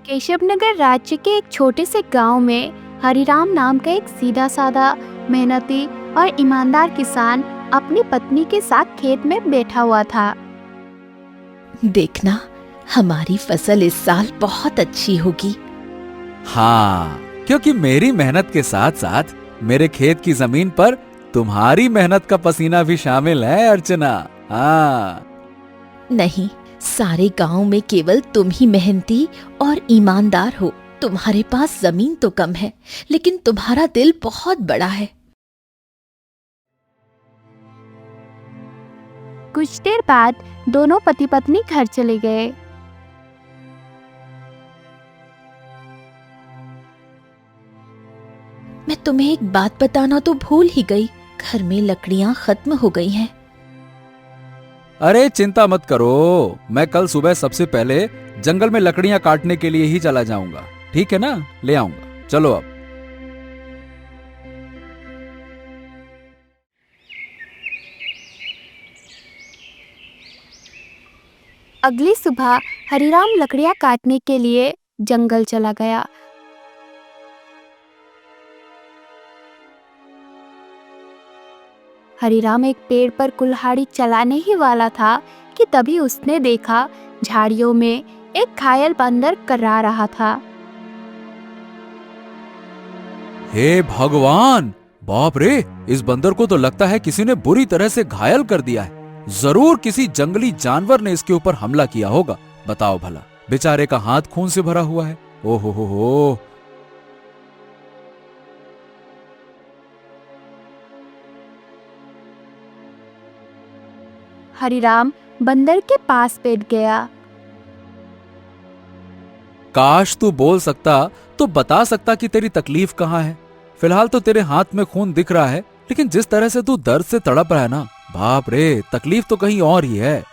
केशवनगर राज्य के एक छोटे से गांव में हरिराम नाम का एक सीधा साधा, मेहनती और ईमानदार किसान अपनी पत्नी के साथ खेत में बैठा हुआ था। देखना, हमारी फसल इस साल बहुत अच्छी होगी। हाँ, क्योंकि मेरी मेहनत के साथ साथ मेरे खेत की जमीन पर तुम्हारी मेहनत का पसीना भी शामिल है अर्चना। हाँ। नहीं, सारे गांव में केवल तुम ही मेहनती और ईमानदार हो। तुम्हारे पास जमीन तो कम है, लेकिन तुम्हारा दिल बहुत बड़ा है। कुछ देर बाद दोनों पति पत्नी घर चले गए। मैं तुम्हें एक बात बताना तो भूल ही गई, घर में लकड़ियां खत्म हो गई हैं। अरे चिंता मत करो, मैं कल सुबह सबसे पहले जंगल में लकड़ियां काटने के लिए ही चला जाऊंगा। ठीक है ना, ले आऊंगा। चलो अब। अगली सुबह हरिराम लकड़ियां काटने के लिए जंगल चला गया। हरिराम एक पेड़ पर कुल्हाड़ी चलाने ही वाला था कि तभी उसने देखा झाड़ियों में एक घायल बंदर कर्रा रहा था। हे भगवान, बाप रे, इस बंदर को तो लगता है किसी ने बुरी तरह से घायल कर दिया है। जरूर किसी जंगली जानवर ने इसके ऊपर हमला किया होगा। बताओ भला, बेचारे का हाथ खून से भरा हुआ है। ओहो हो। हरिराम बंदर के पास बैठ गया। काश तू बोल सकता तो बता सकता कि तेरी तकलीफ कहाँ है। फिलहाल तो तेरे हाथ में खून दिख रहा है, लेकिन जिस तरह से तू दर्द से तड़प रहा है ना, बाप रे, तकलीफ तो कहीं और ही है।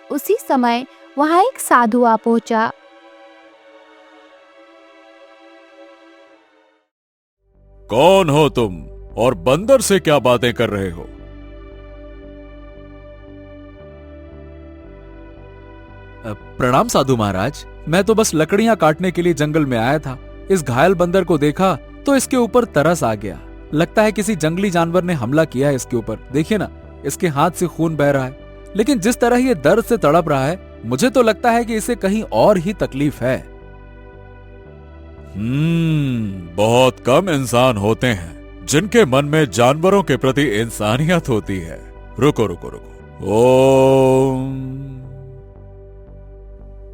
उसी समय वहां एक साधु आ पहुंचा। कौन हो तुम और बंदर से क्या बातें कर रहे हो? प्रणाम साधु महाराज, मैं तो बस लकड़ियां काटने के लिए जंगल में आया था। इस घायल बंदर को देखा तो इसके ऊपर तरस आ गया। लगता है किसी जंगली जानवर ने हमला किया है इसके ऊपर। देखिए ना, इसके हाथ से खून बह रहा है। लेकिन जिस तरह ये दर्द से तड़प रहा है, मुझे तो लगता है कि इसे कहीं और ही तकलीफ है। बहुत कम इंसान होते हैं जिनके मन में जानवरों के प्रति इंसानियत होती है। रुको रुको रुको। ओम।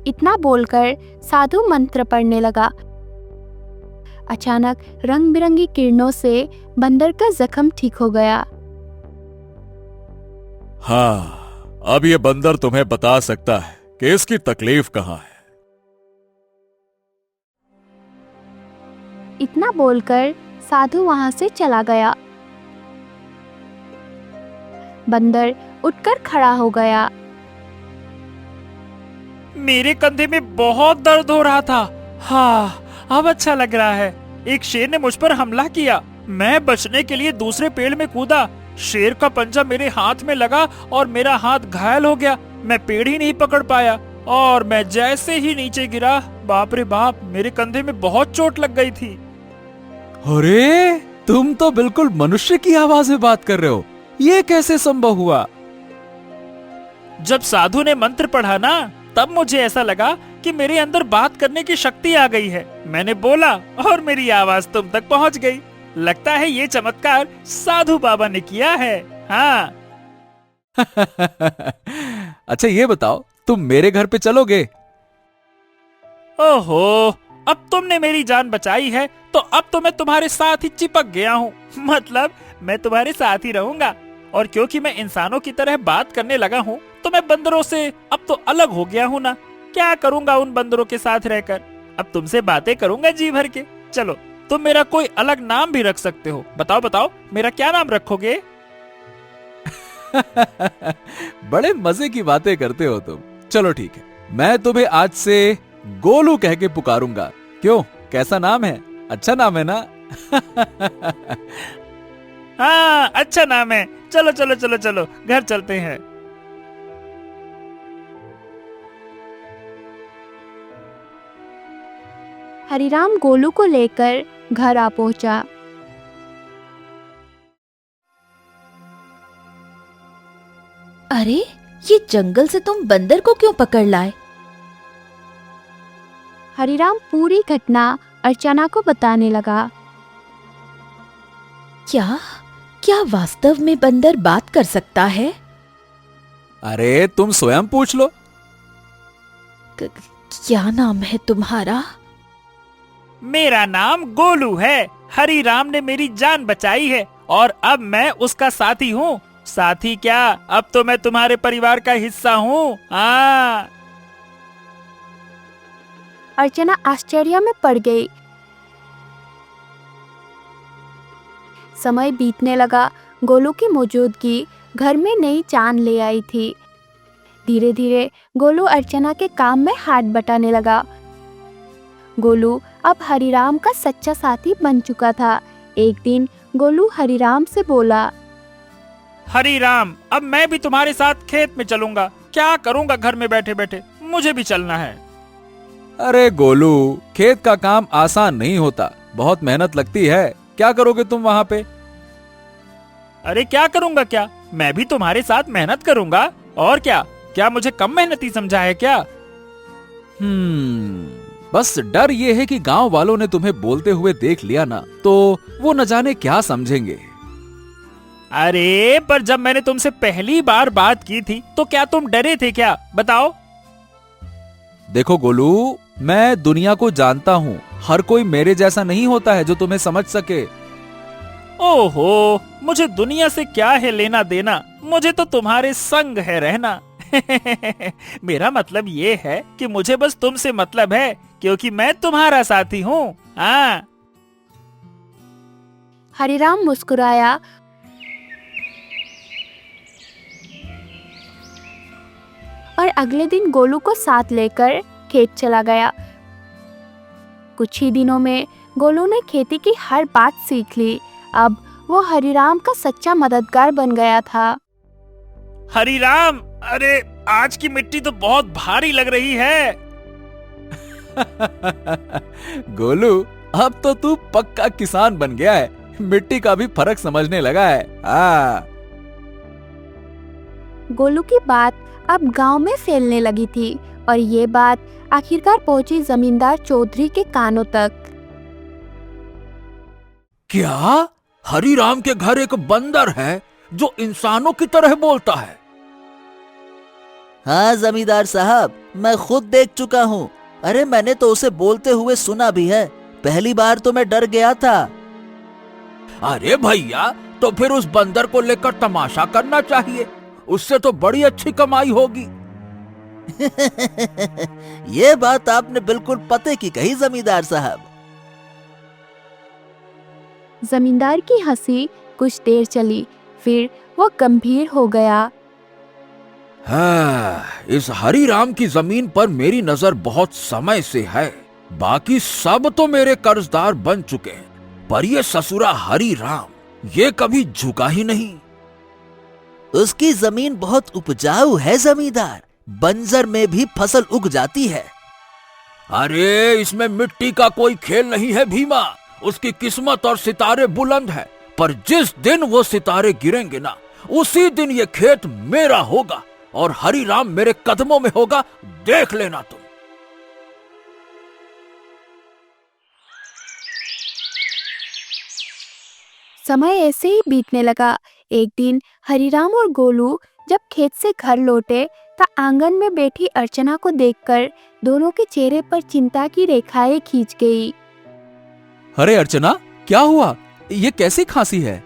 इतना बोलकर साधु मंत्र पढ़ने लगा। अचानक रंग बिरंगी किरणों से बंदर का जख्म ठीक हो गया। हाँ, अब ये बंदर तुम्हें बता सकता है कि इसकी तकलीफ कहाँ है। इतना बोलकर साधु वहां से चला गया। बंदर उठकर खड़ा हो गया। मेरे कंधे में बहुत दर्द हो रहा था। हाँ, अब अच्छा लग रहा है। एक शेर ने मुझ पर हमला किया। मैं बचने के लिए दूसरे पेड़ में कूदा। शेर का पंजा मेरे हाथ में लगा और मेरा हाथ घायल हो गया। मैं पेड़ ही नहीं पकड़ पाया और मैं जैसे ही नीचे गिरा, बाप रे बाप, मेरे कंधे में बहुत चोट लग गई थी। अरे, तुम तो बिल्कुल मनुष्य की आवाज में बात कर रहे हो। ये कैसे संभव हुआ? जब साधु ने मंत्र पढ़ा ना, तब मुझे ऐसा लगा कि मेरे अंदर बात करने की शक्ति आ गई है। मैंने बोला और मेरी आवाज तुम तक पहुंच गई। लगता है ये चमत्कार साधु बाबा ने किया है। हाँ। अच्छा ये बताओ, तुम मेरे घर पे चलोगे? ओहो, अब तुमने मेरी जान बचाई है तो अब तो मैं तुम्हारे साथ ही चिपक गया हूँ। मतलब मैं तुम्हारे साथ ही रहूंगा। और क्योंकि मैं इंसानों की तरह बात करने लगा हूँ, तो मैं बंदरों से अब तो अलग हो गया हूँ ना। क्या करूंगा उन बंदरों के साथ रहकर? अब तुमसे बातें करूंगा जी भर के। चलो, तुम मेरा कोई अलग नाम भी रख सकते हो। बताओ बताओ, मेरा क्या नाम रखोगे? बड़े मजे की बातें करते हो तुम। चलो ठीक है, मैं तुम्हें आज से गोलू कह के पुकारूंगा। क्यों, कैसा नाम है? अच्छा नाम है ना? हाँ, अच्छा नाम है। चलो चलो चलो चलो, घर चलते हैं। हरिराम गोलू को लेकर घर आ पहुंचा। अरे, ये जंगल से तुम बंदर को क्यों पकड़ लाए? हरिराम पूरी घटना अर्चना को बताने लगा। क्या क्या वास्तव में बंदर बात कर सकता है? अरे तुम स्वयं पूछ लो। क्या नाम है तुम्हारा? मेरा नाम गोलू है। हरिराम ने मेरी जान बचाई है और अब मैं उसका साथी हूँ। साथी क्या, अब तो मैं तुम्हारे परिवार का हिस्सा हूँ। हाँ। अर्चना आश्चर्य में पड़ गई। समय बीतने लगा। गोलू की मौजूदगी घर में नई चांद ले आई थी। धीरे धीरे गोलू अर्चना के काम में हाथ बटाने लगा। गोलू अब हरिराम का सच्चा साथी बन चुका था। एक दिन गोलू हरिराम से बोला, हरिराम, अब मैं भी तुम्हारे साथ खेत में चलूंगा। क्या करूंगा घर में बैठे बैठे, मुझे भी चलना है। अरे गोलू, खेत का काम आसान नहीं होता, बहुत मेहनत लगती है। क्या करोगे तुम वहाँ पे? अरे क्या करूंगा क्या, मैं भी तुम्हारे साथ मेहनत करूंगा। और क्या क्या मुझे कम मेहनती समझा है क्या? बस डर ये है कि गांव वालों ने तुम्हें बोलते हुए देख लिया ना, तो वो न जाने क्या समझेंगे। अरे पर जब मैंने तुमसे पहली बार बात की थी तो क्या तुम डरे थे क्या, बताओ? देखो गोलू, मैं दुनिया को जानता हूँ। हर कोई मेरे जैसा नहीं होता है जो तुम्हें समझ सके। ओहो, मुझे दुनिया से क्या है लेना देना, मुझे तो तुम्हारे संग है रहना। मेरा मतलब ये है कि मुझे बस तुमसे मतलब है, क्योंकि मैं तुम्हारा साथी हूँ। हाँ। हरिराम मुस्कुराया। और अगले दिन गोलू को साथ लेकर खेत चला गया। कुछ ही दिनों में गोलू ने खेती की हर बात सीख ली। अब वो हरिराम का सच्चा मददगार बन गया था। हरिराम, अरे आज की मिट्टी तो बहुत भारी लग रही है। गोलू, अब तो तू पक्का किसान बन गया है। मिट्टी का भी फर्क समझने लगा है। गोलू की बात अब गांव में फैलने लगी थी और ये बात आखिरकार पहुंची जमींदार चौधरी के कानों तक। क्या हरिराम के घर एक बंदर है जो इंसानों की तरह बोलता है? हाँ जमींदार साहब, मैं खुद देख चुका हूँ। अरे मैंने तो उसे बोलते हुए सुना भी है। पहली बार तो मैं डर गया था। अरे भैया, तो फिर उस बंदर को लेकर तमाशा करना चाहिए, उससे तो बड़ी अच्छी कमाई होगी। ये बात आपने बिल्कुल पते की कही जमींदार साहब। जमींदार की हंसी कुछ देर चली, फिर वो गंभीर हो गया। हाँ, इस हरिराम की जमीन पर मेरी नजर बहुत समय से है। बाकी सब तो मेरे कर्जदार बन चुके हैं, पर ये ससुरा हरिराम ये कभी झुका ही नहीं। उसकी जमीन बहुत उपजाऊ है जमींदार, बंजर में भी फसल उग जाती है। अरे इसमें मिट्टी का कोई खेल नहीं है भीमा। उसकी किस्मत और सितारे बुलंद है, पर जिस दिन वो सितारे गिरेंगे ना, उसी दिन ये खेत मेरा होगा और हरिराम मेरे कदमों में होगा, देख लेना तुम। समय ऐसे ही बीतने लगा। एक दिन हरिराम और गोलू जब खेत से घर लौटे तो आंगन में बैठी अर्चना को देखकर दोनों के चेहरे पर चिंता की रेखाएं खींच गई। अरे अर्चना, क्या हुआ? ये कैसी खांसी है?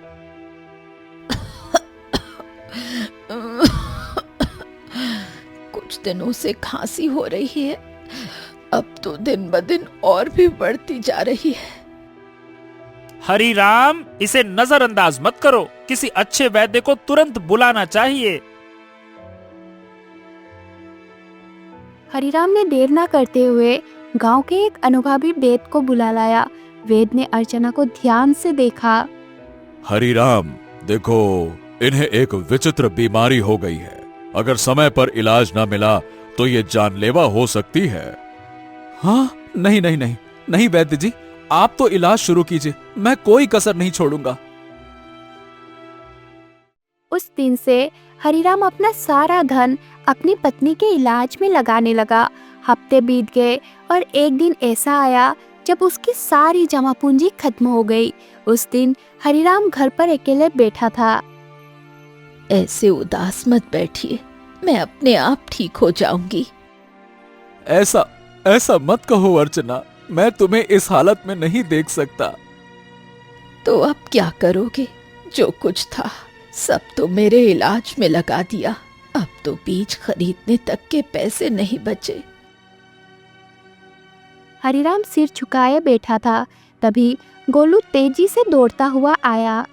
कुछ दिनों से खांसी हो रही है, अब तो दिन ब दिन और भी बढ़ती जा रही है। हरिराम, इसे नजरअंदाज मत करो, किसी अच्छे वैद्य को तुरंत बुलाना चाहिए। हरिराम ने देर न करते हुए गांव के एक अनुभवी वैद्य को बुला लाया। वैद्य ने अर्चना को ध्यान से देखा। हरिराम, देखो, इन्हें एक विचित्र बीमारी हो गई है। अगर समय पर इलाज न मिला तो ये जानलेवा हो सकती है। हाँ, नहीं नहीं नहीं, नहीं वैद्य जी, आप तो इलाज शुरू कीजिए, मैं कोई कसर नहीं छोड़ूंगा। उस दिन से हरिराम अपना सारा धन अपनी पत्नी के इलाज में लगाने लगा। हफ्ते बीत गए और एक दिन ऐसा आया जब उसकी सारी जमा पूंजी खत्म हो गई। उस दिन हरिराम घर पर अकेले बैठा था। ऐसे उदास मत बैठिए, मैं अपने आप ठीक हो जाऊंगी। ऐसा मत कहो अर्चना, मैं तुम्हें इस हालत में नहीं देख सकता। तो अब क्या करोगे? जो कुछ था सब तो मेरे इलाज में लगा दिया। अब तो बीज खरीदने तक के पैसे नहीं बचे। हरिराम सिर झुकाए बैठा था। तभी गोलू तेजी से दौड़ता हुआ आया।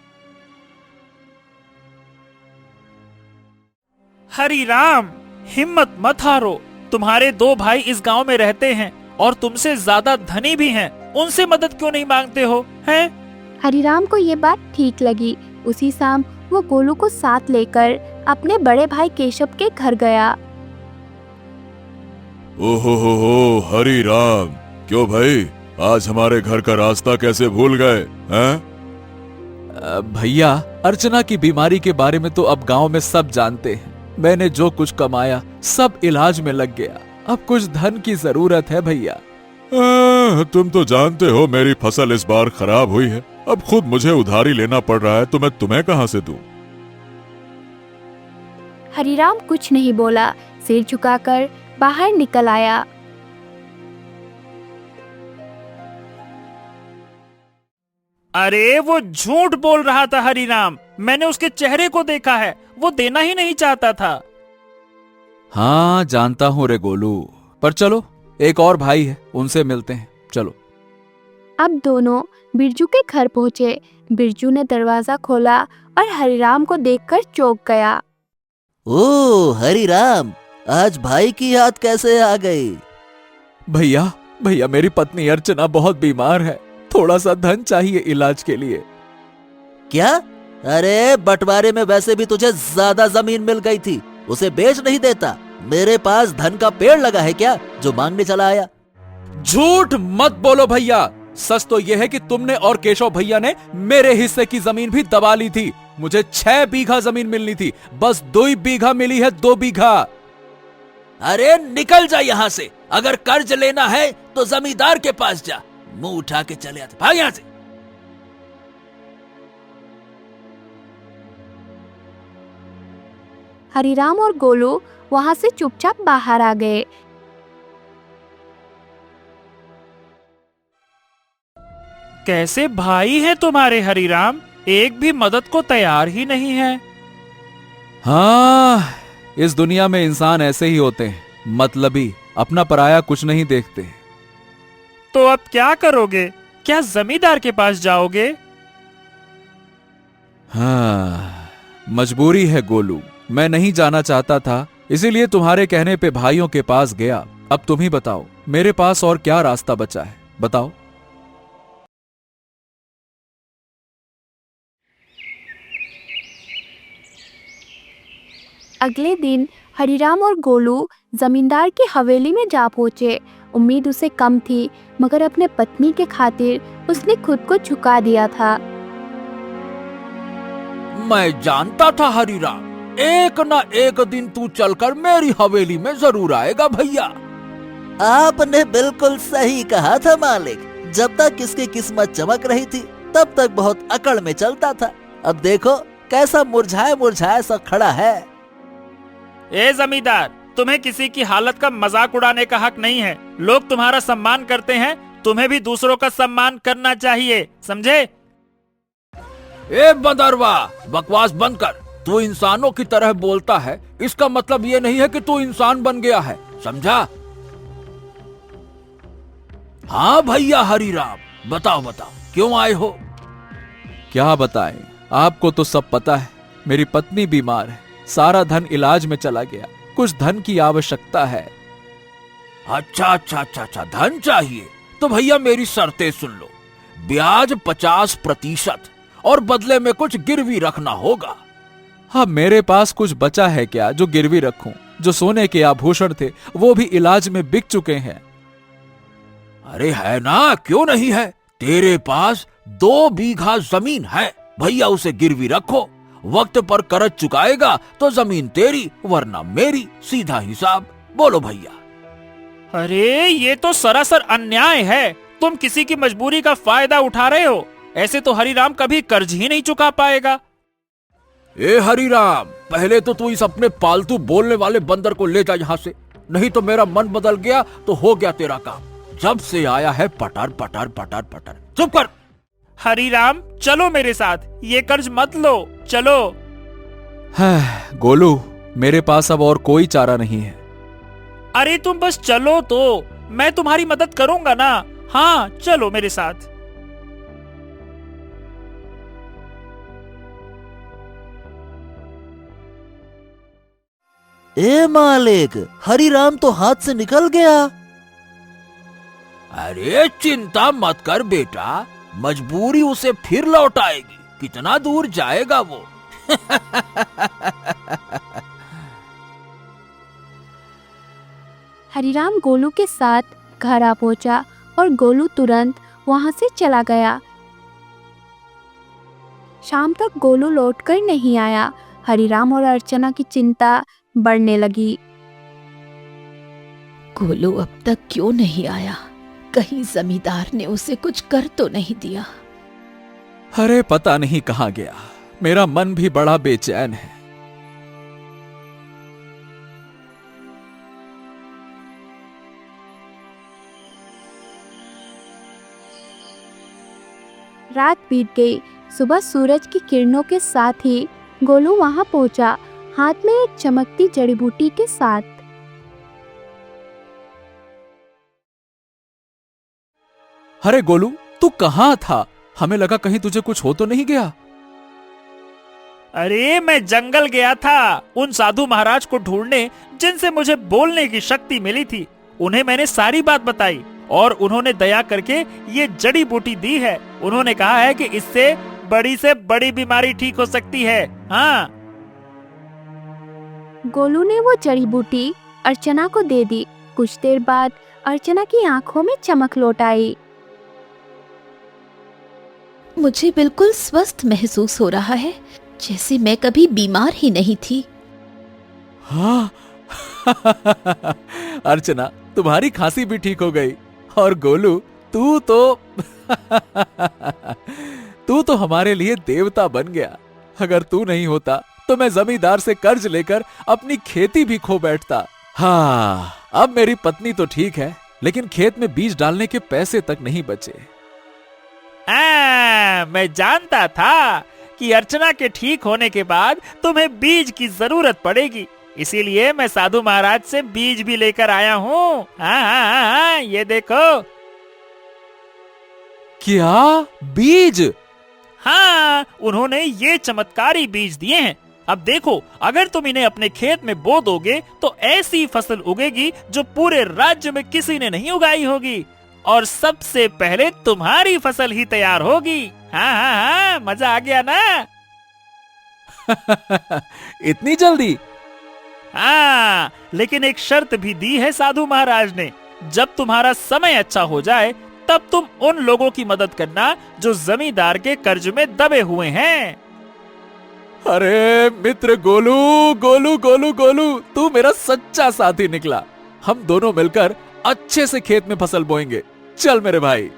हरिराम, हिम्मत मत हारो। तुम्हारे 2 भाई इस गांव में रहते हैं और तुमसे ज्यादा धनी भी हैं। उनसे मदद क्यों नहीं मांगते हो? हैं? हरिराम को ये बात ठीक लगी। उसी शाम वो गोलू को साथ लेकर अपने बड़े भाई केशव के घर गया। ओहो हरिराम, क्यों भाई आज हमारे घर का रास्ता कैसे भूल गए हैं? भैया, अर्चना की बीमारी के बारे में तो अब गांव में सब जानते हैं। मैंने जो कुछ कमाया सब इलाज में लग गया। अब कुछ धन की जरूरत है भैया। तुम तो जानते हो मेरी फसल इस बार खराब हुई है। अब खुद मुझे उधारी लेना पड़ रहा है तो मैं तुम्हें कहां से दूं? हरिराम कुछ नहीं बोला, सिर झुकाकर बाहर निकल आया। अरे वो झूठ बोल रहा था हरिराम। मैंने उसके चेहरे को देखा है, वो देना ही नहीं चाहता था। हाँ जानता हूँ रे गोलू, पर चलो एक और भाई है, उनसे मिलते हैं, चलो। अब दोनों बिरजू के घर पहुंचे। बिरजू ने दरवाजा खोला और हरिराम को देखकर चौंक गया। ओ हरिराम, आज भाई की याद कैसे आ गई? भैया मेरी पत्नी अर्चना बहुत बीमार है, थोड़ा सा धन चाहिए इलाज के लिए। क्या? अरे बंटवारे में वैसे भी तुझे ज्यादा जमीन मिल गई थी, उसे बेच नहीं देता? मेरे पास धन का पेड़ लगा है क्या जो मांगने चला आया? झूठ मत बोलो भैया। सच तो यह है कि तुमने और केशव भैया ने मेरे हिस्से की जमीन भी दबा ली थी। मुझे 6 बीघा जमीन मिलनी थी, बस 2 बीघा मिली है, 2 बीघा। अरे निकल जा यहाँ से। अगर कर्ज लेना है तो जमींदार के पास जा। मुंह उठा के चले आते, भाग यहाँ से। हरिराम और गोलू वहां से चुपचाप बाहर आ गए। कैसे भाई हैं तुम्हारे हरिराम, एक भी मदद को तैयार ही नहीं है। हाँ, इस दुनिया में इंसान ऐसे ही होते हैं, मतलबी, अपना पराया कुछ नहीं देखते। तो अब क्या करोगे? क्या जमींदार के पास जाओगे? हाँ, मजबूरी है गोलू। मैं नहीं जाना चाहता था, इसीलिए तुम्हारे कहने पे भाइयों के पास गया। अब तुम ही बताओ, मेरे पास और क्या रास्ता बचा है, बताओ। अगले दिन हरिराम और गोलू जमींदार की हवेली में जा पहुंचे। उम्मीद उसे कम थी, मगर अपने पत्नी के खातिर उसने खुद को झुका दिया था। मैं जानता था हरिराम, एक न एक दिन तू चलकर मेरी हवेली में जरूर आएगा भैया। आपने बिल्कुल सही कहा था मालिक। जब तक इसकी किस्मत चमक रही थी तब तक बहुत अकड़ में चलता था। अब देखो कैसा मुरझाया मुरझाया सा खड़ा है। ए जमींदार, तुम्हें किसी की हालत का मजाक उड़ाने का हक नहीं है। लोग तुम्हारा सम्मान करते हैं, तुम्हें भी दूसरों का सम्मान करना चाहिए, समझे? ए बंदरवा, बकवास बंद कर। तू इंसानों की तरह बोलता है, इसका मतलब ये नहीं है कि तू इंसान बन गया है, समझा? हाँ भैया हरिराम, बताओ क्यों आए हो? क्या बताएं, आपको तो सब पता है। मेरी पत्नी बीमार है, सारा धन इलाज में चला गया, कुछ धन की आवश्यकता है। अच्छा, धन चाहिए तो भैया मेरी शर्तें सुन लो। ब्याज 50% और बदले में कुछ गिरवी रखना होगा। हाँ, मेरे पास कुछ बचा है क्या जो गिरवी रखूं? जो सोने के आभूषण थे वो भी इलाज में बिक चुके हैं। अरे है ना, क्यों नहीं है? तेरे पास 2 बीघा जमीन है, भैया उसे गिरवी रखो। वक्त पर कर्ज चुकाएगा तो जमीन तेरी वरना मेरी, सीधा हिसाब। बोलो भैया। अरे ये तो सरासर अन्याय है। तुम किसी की मजबूरी का फायदा उठा रहे हो। ऐसे तो हरिराम कभी कर्ज ही नहीं चुका पाएगा। ए हरिराम, पहले तो तू इस अपने पालतू बोलने वाले बंदर को ले जा यहाँ से, नहीं तो मेरा मन बदल गया तो हो गया तेरा काम। जब से आया है पटर पटर पटर पटर। चुप कर। हरिराम चलो मेरे साथ, ये कर्ज मत लो, चलो। गोलू, मेरे पास अब और कोई चारा नहीं है। अरे तुम बस चलो तो, मैं तुम्हारी मदद करूंगा ना। हाँ चलो मेरे साथ। ए मालिक, हरिराम तो हाथ से निकल गया। अरे चिंता मत कर बेटा, मजबूरी उसे फिर लौट आएगी। कितना दूर जाएगा वो? हरिराम गोलू के साथ घर आ पहुंचा और गोलू तुरंत वहां से चला गया। शाम तक गोलू लौटकर नहीं आया। हरिराम और अर्चना की चिंता बढ़ने लगी। गोलू अब तक क्यों नहीं आया? कहीं जमींदार ने उसे कुछ कर तो नहीं दिया? अरे पता नहीं कहाँ गया। मेरा मन भी बड़ा बेचैन है। रात बीत गई। सुबह सूरज की किरणों के साथ ही गोलू वहां पहुंचा, हाथ में एक चमकती जड़ी बूटी के साथ। अरे गोलू, तू कहाँ था? हमें लगा कहीं तुझे कुछ हो तो नहीं गया। अरे मैं जंगल गया था उन साधु महाराज को ढूंढने जिनसे मुझे बोलने की शक्ति मिली थी। उन्हें मैंने सारी बात बताई और उन्होंने दया करके ये जड़ी बूटी दी है। उन्होंने कहा है कि इससे बड़ी से बड़ी बीमारी ठीक हो सकती है। हाँ। गोलू ने वो जड़ी बूटी अर्चना को दे दी। कुछ देर बाद अर्चना की आंखों में चमक लौट आई। मुझे बिल्कुल स्वस्थ महसूस हो रहा है, जैसे मैं कभी बीमार ही नहीं थी। हाँ। अर्चना, तुम्हारी खांसी भी ठीक हो गई। और गोलू, तू तो हमारे लिए देवता बन गया। अगर तू नहीं होता तो मैं जमींदार से कर्ज लेकर अपनी खेती भी खो बैठता। हाँ, अब मेरी पत्नी तो ठीक है, लेकिन खेत में बीज डालने के पैसे तक नहीं बचे। मैं जानता था कि अर्चना के ठीक होने के बाद तुम्हें बीज की जरूरत पड़ेगी, इसीलिए मैं साधु महाराज से बीज भी लेकर आया हूँ। हाँ, ये देखो। क्या बीज? हाँ, उन्होंने ये चमत्कारी बीज दिए हैं। अब देखो, अगर तुम इन्हें अपने खेत में बो दोगे तो ऐसी फसल उगेगी जो पूरे राज्य में किसी ने नहीं उगाई होगी, और सबसे पहले तुम्हारी फसल ही तैयार होगी। हाँ, मजा आ गया ना? इतनी जल्दी? हाँ, लेकिन एक शर्त भी दी है साधु महाराज ने। जब तुम्हारा समय अच्छा हो जाए तब तुम उन लोगों की मदद करना जो जमींदार के कर्ज में दबे हुए हैं। अरे मित्र गोलू, गोलू गोलू गोलू, तू मेरा सच्चा साथी निकला। हम दोनों मिलकर अच्छे से खेत में फसल बोएंगे। चल मेरे भाई।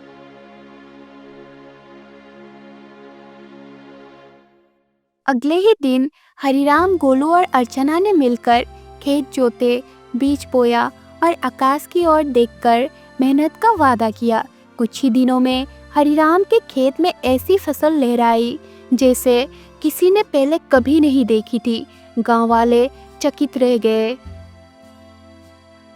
अगले ही दिन हरिराम, गोलू और अर्चना ने मिलकर खेत जोते, बीज बोया और आकाश की ओर देखकर मेहनत का वादा किया। कुछ ही दिनों में हरिराम के खेत में ऐसी फसल लहराई जैसे किसी ने पहले कभी नहीं देखी थी। गांव वाले चकित रह गए।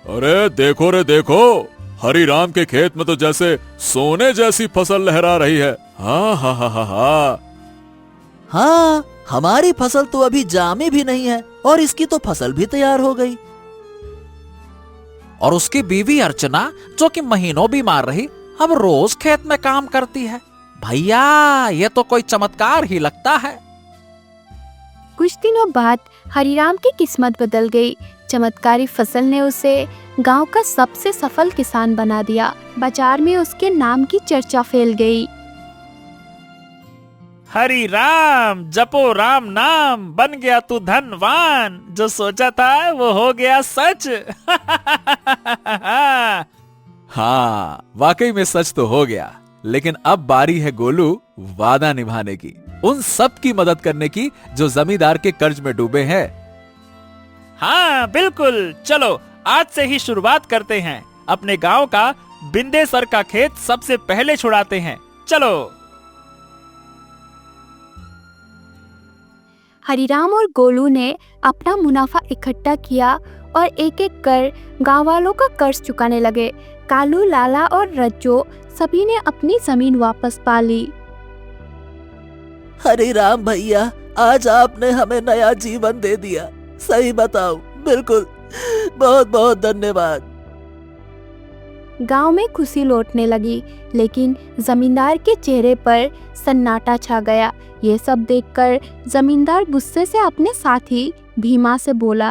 अरे देखो रे देखो, हरिराम के खेत में तो जैसे सोने जैसी फसल लहरा रही है। हाँ हाँ हाँ हाँ हाँ। हाँ, हमारी फसल तो अभी जामी भी नहीं है और इसकी तो फसल भी तैयार हो गई। और उसकी बीवी अर्चना, जो कि महीनों बीमार रही, अब रोज खेत में काम करती है। भैया, ये तो कोई चमत्कार ही लगता है। कुछ दिनों बाद हरिराम की किस्मत बदल गई। चमत्कारी फसल ने उसे गांव का सबसे सफल किसान बना दिया। बाजार में उसके नाम की चर्चा फैल गई। हरि राम जपो राम नाम, बन गया तू धनवान, जो सोचा था वो हो गया सच। हाँ, वाकई में सच तो हो गया, लेकिन अब बारी है गोलू वादा निभाने की, उन सब की मदद करने की जो जमींदार के कर्ज में डूबे हैं। हाँ बिल्कुल, चलो आज से ही शुरुआत करते हैं। अपने गांव का बिंदेसर का खेत सबसे पहले छुड़ाते हैं। चलो। हरिराम और गोलू ने अपना मुनाफा इकट्ठा किया और एक एक कर गांव वालों का कर्ज चुकाने लगे। कालू, लाला और रज्जो सभी ने अपनी जमीन वापस पा ली। हरि राम भैया, आज आपने हमें नया जीवन दे दिया। सही बताओ, बिल्कुल, बहुत बहुत धन्यवाद। गांव में खुशी लौटने लगी, लेकिन जमींदार के चेहरे पर सन्नाटा छा गया। ये सब देखकर जमींदार गुस्से से अपने साथी भीमा से बोला,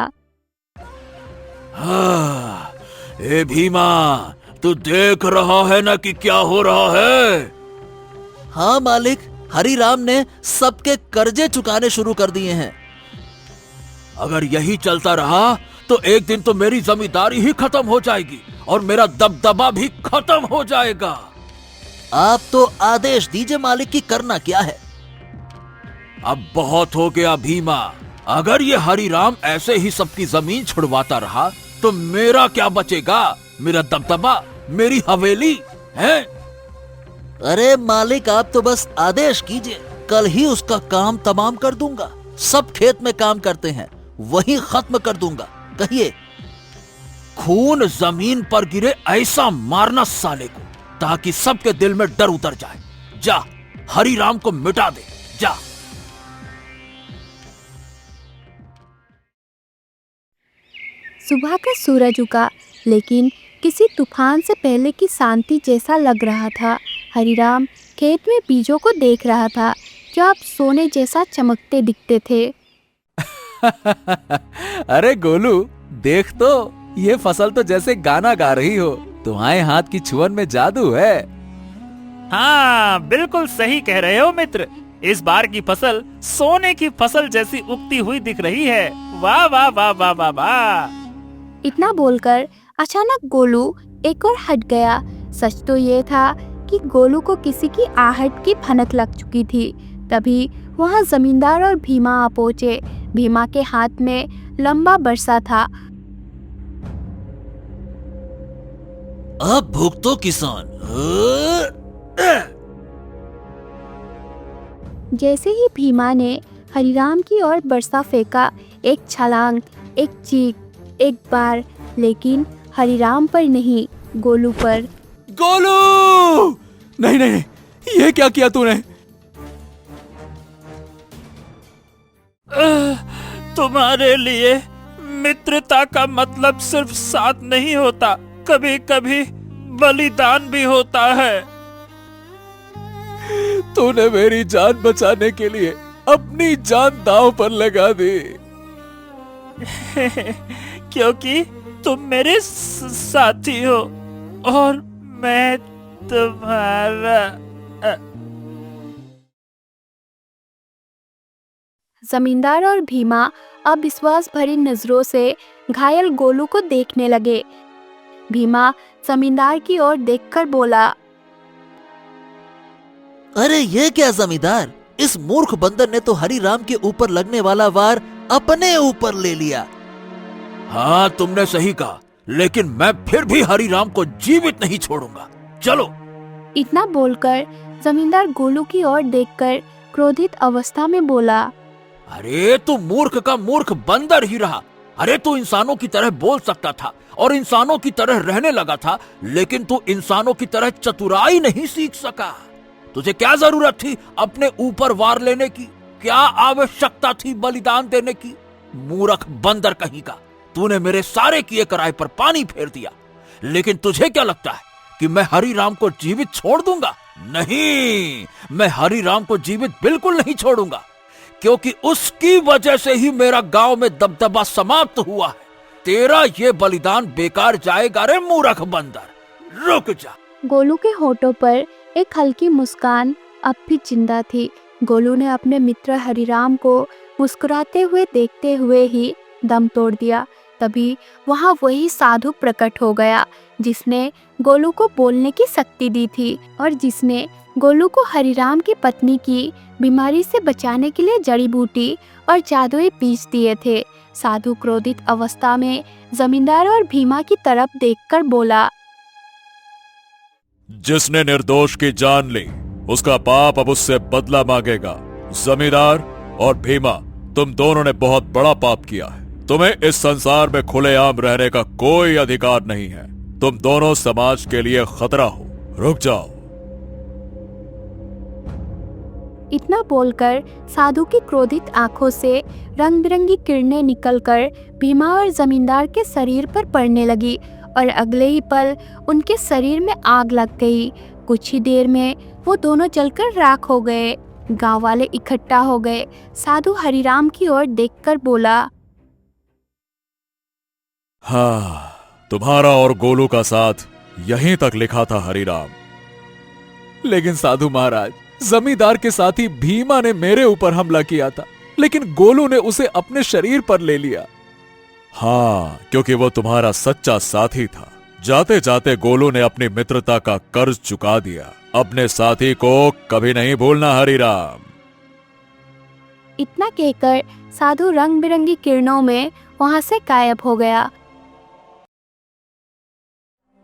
हाँ, ए भीमा, तू देख रहा है ना कि क्या हो रहा है? हाँ मालिक, हरि राम ने सबके कर्जे चुकाने शुरू कर दिए हैं। अगर यही चलता रहा तो एक दिन तो मेरी जमींदारी ही खत्म हो जाएगी और मेरा दबदबा भी खत्म हो जाएगा। आप तो आदेश दीजिए मालिक की करना क्या है। अब बहुत हो गया भीमा, अगर ये हरिराम ऐसे ही सबकी जमीन छुड़वाता रहा तो मेरा क्या बचेगा? मेरा दबदबा, मेरी हवेली है। अरे मालिक, आप तो बस आदेश कीजिए, कल ही उसका काम तमाम कर दूंगा। सब खेत में काम करते हैं, वही खत्म कर दूंगा। कहिए। खून जमीन पर गिरे ऐसा मारना साले को, ताकि सबके दिल में डर उतर जाए। जा, हरिराम को मिटा दे, जा। सुबह का सूरज उगा, लेकिन किसी तूफान से पहले की शांति जैसा लग रहा था। हरिराम खेत में बीजों को देख रहा था, जो अब सोने जैसा चमकते दिखते थे। अरे गोलू, देख तो, ये फसल तो जैसे गाना गा रही हो। तुम्हारे हाथ की छुअन में जादू है। हाँ बिल्कुल सही कह रहे हो मित्र, इस बार की फसल सोने की फसल जैसी उगती हुई दिख रही है। वाह वाह वाह वाह वाह वाह। इतना बोलकर अचानक गोलू एक और हट गया। सच तो ये था कि गोलू को किसी की आहट की भनक लग चुकी थी। तभी वहाँ जमींदार और भीमा आ पहुंचे। भीमा के हाथ में लंबा बरसा था। अब भुगतो किसान। जैसे ही भीमा ने हरिराम की ओर बरसा फेंका, एक छलांग, एक चीख, एक बार, लेकिन हरिराम पर नहीं, गोलू पर। गोलू! नहीं नहीं, ये क्या किया तूने? तुम्हारे लिए मित्रता का मतलब सिर्फ साथ नहीं होता, कभी कभी बलिदान भी होता है। तूने मेरी जान बचाने के लिए अपनी जान दांव पर लगा दी। क्योंकि तुम मेरे साथी हो और मैं तुम्हारा। जमींदार और भीमा अब विश्वास भरी नजरों से घायल गोलू को देखने लगे। भीमा जमींदार की ओर देखकर बोला, अरे ये क्या जमींदार, इस मूर्ख बंदर ने तो हरिराम के ऊपर लगने वाला वार अपने ऊपर ले लिया। हाँ तुमने सही कहा, लेकिन मैं फिर भी हरिराम को जीवित नहीं छोड़ूंगा। चलो। इतना बोलकर जमींदार गोलू की ओर देखकर क्रोधित अवस्था में बोला, अरे तू मूर्ख का मूर्ख बंदर ही रहा। अरे तू इंसानों की तरह बोल सकता था और इंसानों की तरह रहने लगा था, लेकिन तू इंसानों की तरह चतुराई नहीं सीख सका। तुझे क्या जरूरत थी अपने ऊपर वार लेने की? क्या आवश्यकता थी बलिदान देने की? मूर्ख बंदर कहीं का, तूने मेरे सारे किए कराए पर पानी फेर दिया। लेकिन तुझे क्या लगता है कि मैं हरिराम को जीवित छोड़ दूंगा? नहीं, मैं हरिराम को जीवित बिल्कुल नहीं छोड़ूंगा, क्योंकि उसकी वजह से ही मेरा गांव में दबदबा समाप्त हुआ है। तेरा ये बलिदान बेकार जाएगा रे मूर्ख बंदर। रुक जा। गोलू के होठों पर एक हल्की मुस्कान अब भी जिंदा थी। गोलू ने अपने मित्र हरिराम को मुस्कुराते हुए देखते हुए ही दम तोड़ दिया। तभी वहाँ वही साधु प्रकट हो गया जिसने गोलू को बोलने की शक्ति दी थी और जिसने गोलू को हरिराम की पत्नी की बीमारी से बचाने के लिए जड़ी बूटी और जादुई बीज दिए थे। साधु क्रोधित अवस्था में जमींदार और भीमा की तरफ देखकर बोला, जिसने निर्दोष की जान ली उसका पाप अब उससे बदला मांगेगा। जमींदार और भीमा, तुम दोनों ने बहुत बड़ा पाप किया है। तुम्हें इस संसार में खुलेआम रहने का कोई अधिकार नहीं है। तुम दोनों समाज के लिए खतरा हो। रुक जाओ। इतना बोलकर साधु की क्रोधित आंखों से रंग बिरंगी किरणें निकलकर भीमा और जमींदार के शरीर पर पड़ने लगी और अगले ही पल उनके शरीर में आग लग गई। कुछ ही देर में वो दोनों जलकर राख हो गए। गांव वाले इकट्ठा हो गए। साधु हरिराम की ओर देखकर बोला, हाँ, तुम्हारा और गोलू का साथ यहीं तक लिखा था हरिराम। लेकिन साधु महाराज, जमींदार के साथी भीमा ने मेरे ऊपर हमला किया था, लेकिन गोलू ने उसे अपने शरीर पर ले लिया। हाँ, क्योंकि वो तुम्हारा सच्चा साथी था। जाते जाते गोलू ने अपनी मित्रता का कर्ज चुका दिया। अपने साथी को कभी नहीं भूलना हरिराम। इतना कहकर साधु रंग बिरंगी किरणों में वहां से गायब हो गया।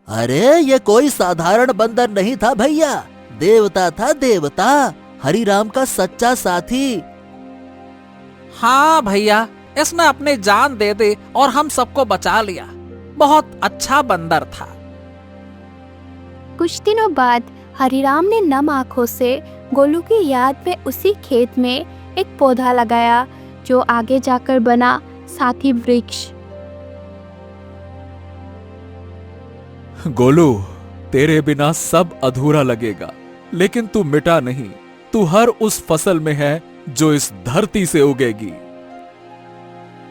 अरे ये कोई साधारण बंदर नहीं था भैया, देवता था देवता, हरिराम का सच्चा साथी। हाँ भैया, इसने अपनी जान दे दी और हम सबको बचा लिया। बहुत अच्छा बंदर था। कुछ दिनों बाद हरिराम ने नम आंखों से गोलू की याद में उसी खेत में एक पौधा लगाया जो आगे जाकर बना साथी वृक्ष। गोलू, तेरे बिना सब अधूरा लगेगा, लेकिन तू मिटा नहीं। तू हर उस फसल में है जो इस धरती से उगेगी।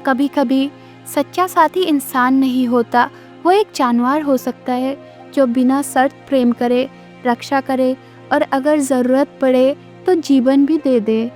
कभी कभी सच्चा साथी इंसान नहीं होता, वो एक जानवर हो सकता है जो बिना शर्त प्रेम करे, रक्षा करे और अगर जरूरत पड़े तो जीवन भी दे दे।